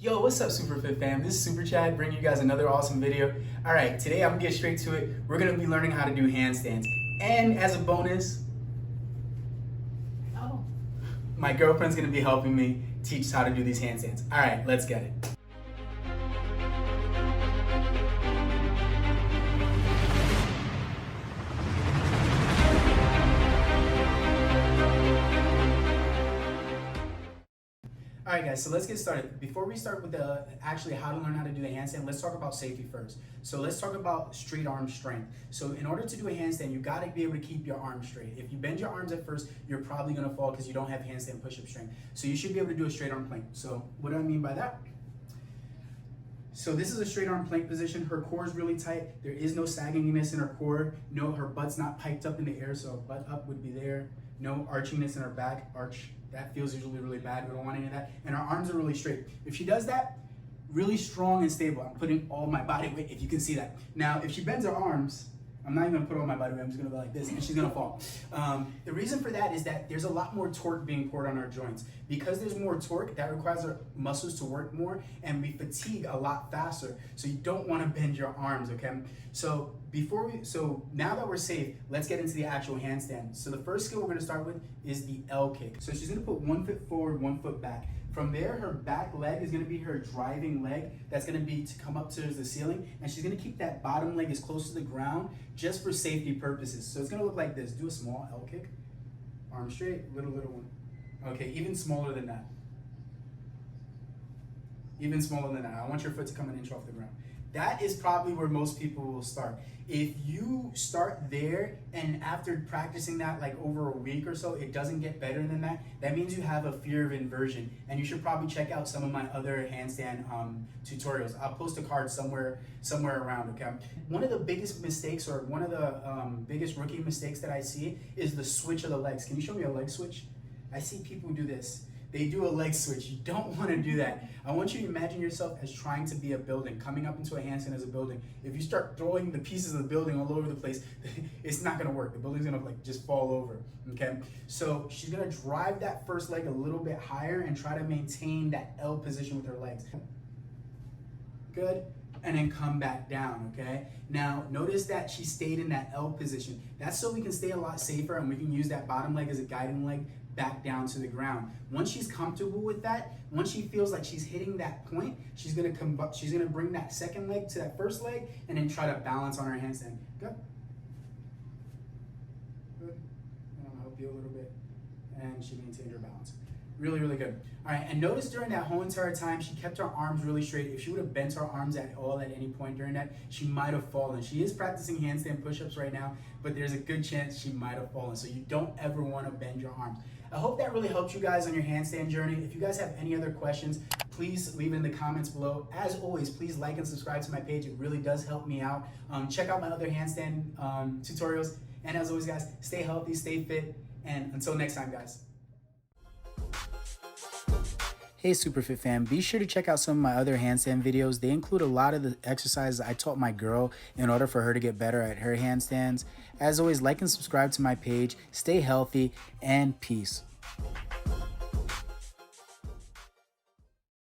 Yo, what's up, Superfit fam? This is Super Chad bringing you guys another awesome video. All right, today I'm gonna get straight to it. We're gonna be learning how to do handstands. And as a bonus, my girlfriend's gonna be helping me teach us how to do these handstands. All right, let's get it. All right, guys, so let's get started. Before we start with actually how to learn how to do the handstand, let's talk about safety first. So let's talk about straight arm strength. So in order to do a handstand, you gotta be able to keep your arms straight. If you bend your arms at first, you're probably gonna fall because you don't have handstand push-up strength. So you should be able to do a straight arm plank. So what do I mean by that? So this is a straight arm plank position. Her core is really tight. There is no sagginess in her core. No, her butt's not piped up in the air, so butt up would be there. No archiness in her back, arch. That feels usually really bad. We don't want any of that. And her arms are really straight. If she does that, really strong and stable. I'm putting all my body weight, if you can see that. Now, if she bends her arms, I'm not even gonna put all my body weight, I'm just gonna go like this and she's gonna fall. The reason for that is that there's a lot more torque being poured on our joints. Because there's more torque, that requires our muscles to work more and we fatigue a lot faster. So you don't wanna bend your arms, okay? So now that we're safe, let's get into the actual handstand. So the first skill we're gonna start with is the L kick. So she's gonna put 1 foot forward, 1 foot back. From there, her back leg is gonna be her driving leg. That's gonna be to come up to the ceiling. And she's gonna keep that bottom leg as close to the ground just for safety purposes. So it's gonna look like this. Do a small L kick. Arm straight, little one. Okay, even smaller than that. Even smaller than that. I want your foot to come an inch off the ground. That is probably where most people will start. If you start there and after practicing that like over a week or so, it doesn't get better than that, that means you have a fear of inversion and you should probably check out some of my other handstand tutorials. I'll post a card somewhere around, okay? One of the biggest mistakes or one of the biggest rookie mistakes that I see is the switch of the legs. Can you show me a leg switch? I see people do this. They do a leg switch. You don't want to do that. I want you to imagine yourself as trying to be a building, coming up into a handstand as a building. If you start throwing the pieces of the building all over the place, it's not going to work. The building's going to like just fall over, okay? So she's going to drive that first leg a little bit higher and try to maintain that L position with her legs. Good. And then come back down, okay? Now, notice that she stayed in that L position. That's so we can stay a lot safer and we can use that bottom leg as a guiding leg back down to the ground. Once she's comfortable with that, once she feels like she's hitting that point, she's gonna bring that second leg to that first leg and then try to balance on her handstand. Good. Good. And I'll help you a little bit. And she maintained her balance. Really, really good. All right, and notice during that whole entire time, she kept her arms really straight. If she would have bent her arms at all at any point during that, she might have fallen. She is practicing handstand push-ups right now, but there's a good chance she might have fallen. So you don't ever want to bend your arms. I hope that really helps you guys on your handstand journey. If you guys have any other questions, please leave it in the comments below. As always, please like and subscribe to my page. It really does help me out. Check out my other handstand tutorials. And as always, guys, stay healthy, stay fit, and until next time, guys. Hey Superfit fam, be sure to check out some of my other handstand videos. They include a lot of the exercises I taught my girl in order for her to get better at her handstands. As always, like and subscribe to my page. Stay healthy and peace.